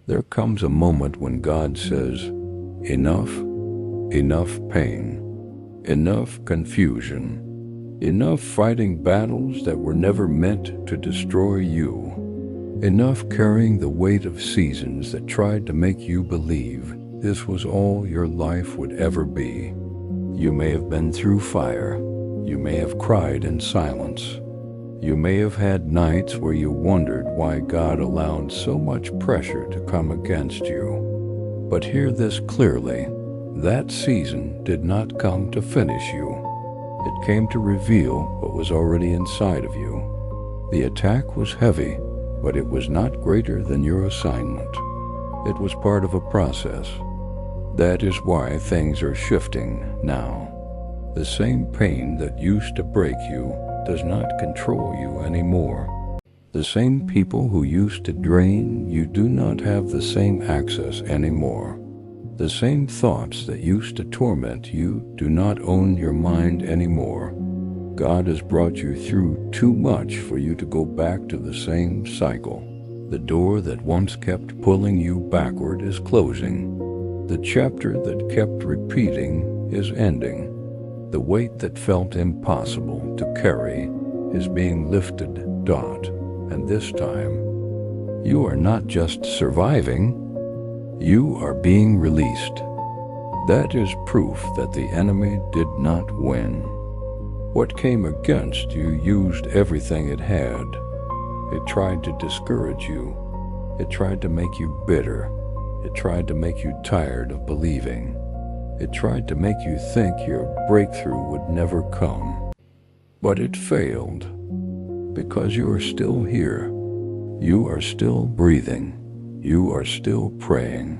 There comes a moment when God says, enough, enough pain, enough confusion, enough fighting battles that were never meant to destroy you, enough carrying the weight of seasons that tried to make you believe this was all your life would ever be. You may have been through fire. You may have cried in silence. You may have had nights where you wondered why God allowed so much pressure to come against you. But hear this clearly. That season did not come to finish you. It came to reveal what was already inside of you. The attack was heavy, but it was not greater than your assignment. It was part of a process. That is why things are shifting now. The same pain that used to break you does not control you anymore. The same people who used to drain you do not have the same access anymore. The same thoughts that used to torment you do not own your mind anymore. God has brought you through too much for you to go back to the same cycle. The door that once kept pulling you backward is closing. The chapter that kept repeating is ending. The weight that felt impossible to carry is being lifted, and this time, you are not just surviving, you are being released. That is proof that the enemy did not win. What came against you used everything it had. It tried to discourage you. It tried to make you bitter. It tried to make you tired of believing. It tried to make you think your breakthrough would never come. But it failed, because you are still here. You are still breathing. You are still praying.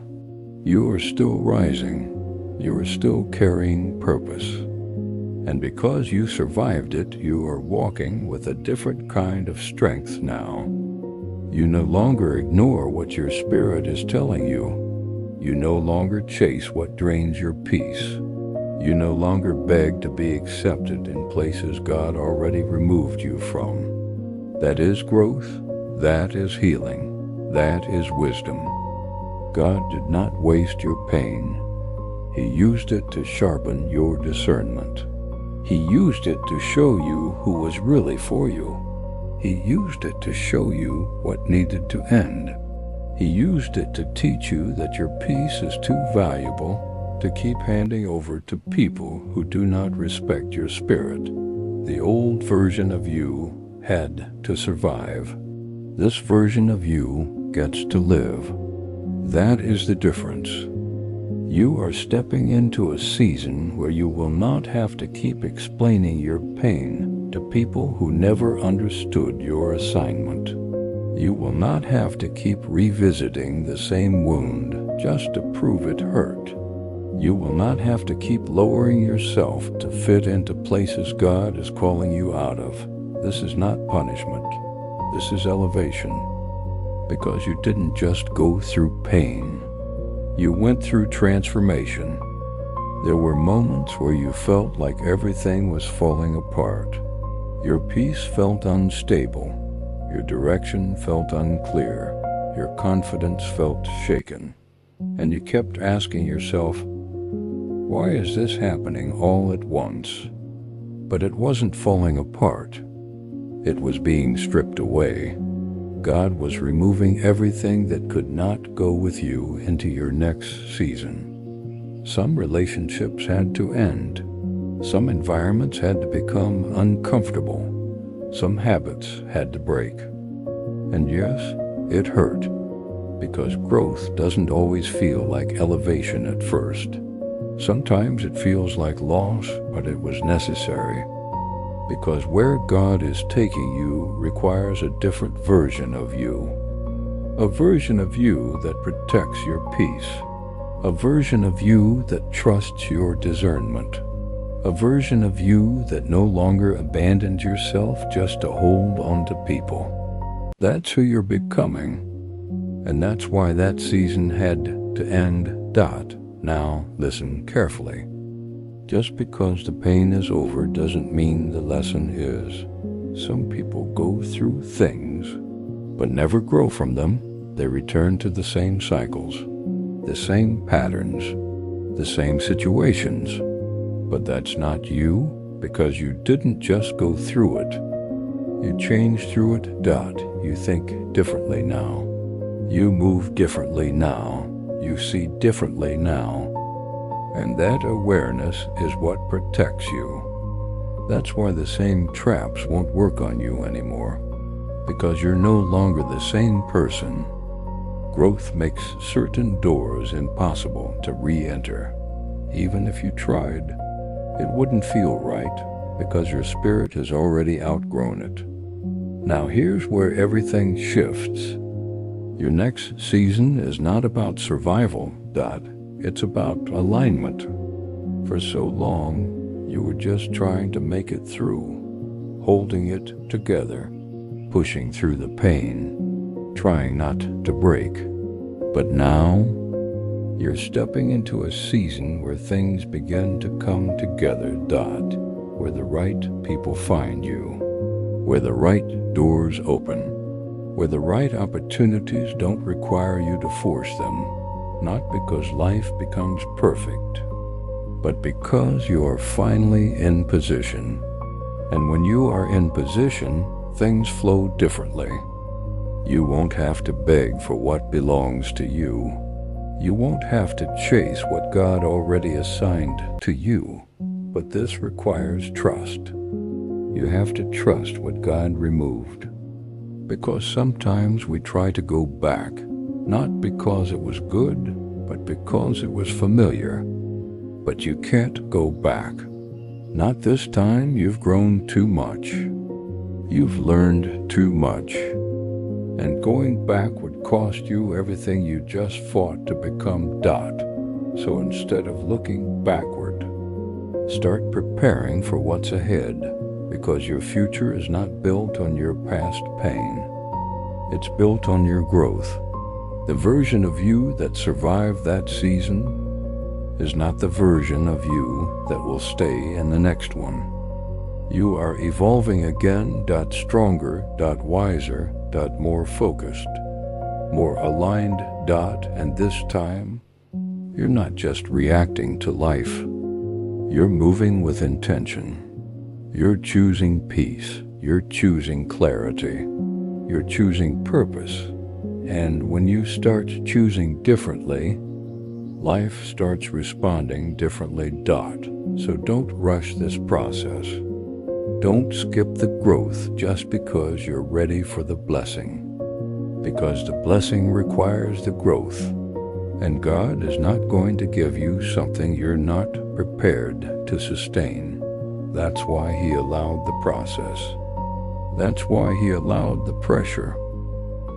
You are still rising. You are still carrying purpose. And because you survived it, you are walking with a different kind of strength now. You no longer ignore what your spirit is telling you. You no longer chase what drains your peace. You no longer beg to be accepted in places God already removed you from. That is growth. That is healing. That is wisdom. God did not waste your pain. He used it to sharpen your discernment. He used it to show you who was really for you. He used it to show you what needed to end. He used it to teach you that your peace is too valuable to keep handing over to people who do not respect your spirit. The old version of you had to survive. This version of you gets to live. That is the difference. You are stepping into a season where you will not have to keep explaining your pain to people who never understood your assignment. You will not have to keep revisiting the same wound just to prove it hurt. You will not have to keep lowering yourself to fit into places God is calling you out of. This is not punishment. This is elevation. Because you didn't just go through pain. You went through transformation. There were moments where you felt like everything was falling apart. Your peace felt unstable. Your direction felt unclear. Your confidence felt shaken. And you kept asking yourself, why is this happening all at once? But it wasn't falling apart. It was being stripped away. God was removing everything that could not go with you into your next season. Some relationships had to end. Some environments had to become uncomfortable. Some habits had to break. And yes, it hurt, because growth doesn't always feel like elevation at first. Sometimes it feels like loss, but it was necessary. Because where God is taking you requires a different version of you. A version of you that protects your peace. A version of you that trusts your discernment. A version of you that no longer abandons yourself just to hold on to people. That's who you're becoming. And that's why that season had to end. Now listen carefully. Just because the pain is over doesn't mean the lesson is. Some people go through things, but never grow from them. They return to the same cycles, the same patterns, the same situations. But that's not you, because you didn't just go through it. You changed through it. You think differently now. You move differently now. You see differently now. And that awareness is what protects you. That's why the same traps won't work on you anymore, because you're no longer the same person. Growth makes certain doors impossible to re-enter. Even if you tried, it wouldn't feel right, because your spirit has already outgrown it. Now here's where everything shifts. Your next season is not about survival, it's about alignment. For so long, you were just trying to make it through, holding it together, pushing through the pain, trying not to break. But now, you're stepping into a season where things begin to come together, where the right people find you, where the right doors open, where the right opportunities don't require you to force them, not because life becomes perfect, but because you are finally in position. And when you are in position, things flow differently. You won't have to beg for what belongs to you. You won't have to chase what God already assigned to you. But this requires trust. You have to trust what God removed. Because sometimes we try to go back, not because it was good, but because it was familiar. But you can't go back. Not this time. You've grown too much. You've learned too much. And going back would cost you everything you just fought to become. So instead of looking backward, start preparing for what's ahead, because your future is not built on your past pain. It's built on your growth. The version of you that survived that season is not the version of you that will stay in the next one. You are evolving again, stronger, wiser, more focused, more aligned, and this time, you're not just reacting to life. You're moving with intention. You're choosing peace. You're choosing clarity. You're choosing purpose. And when you start choosing differently, life starts responding differently. So don't rush this process. Don't skip the growth just because you're ready for the blessing. Because the blessing requires the growth. And God is not going to give you something you're not prepared to sustain. That's why He allowed the process. That's why He allowed the pressure.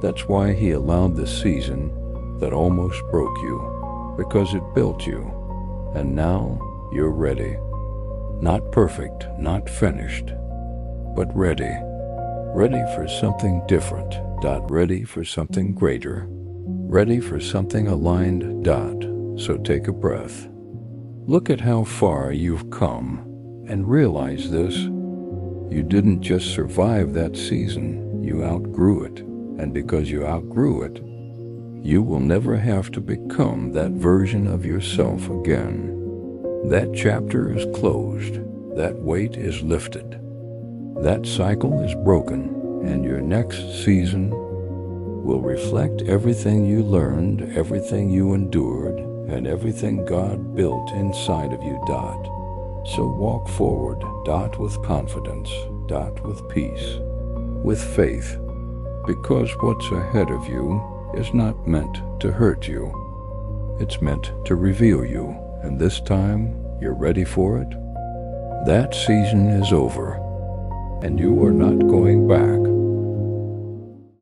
That's why He allowed the season that almost broke you, because it built you. And now you're ready. Not perfect, not finished, but ready. Ready for something different. Ready for something greater. Ready for something aligned. So take a breath. Look at how far you've come and realize this. You didn't just survive that season, you outgrew it. And because you outgrew it, you will never have to become that version of yourself again. That chapter is closed. That weight is lifted. That cycle is broken, and your next season will reflect everything you learned, everything you endured, and everything God built inside of you. So walk forward, with confidence, with peace, with faith, because what's ahead of you is not meant to hurt you. It's meant to reveal you, and this time you're ready for it. That season is over, and you are not going back.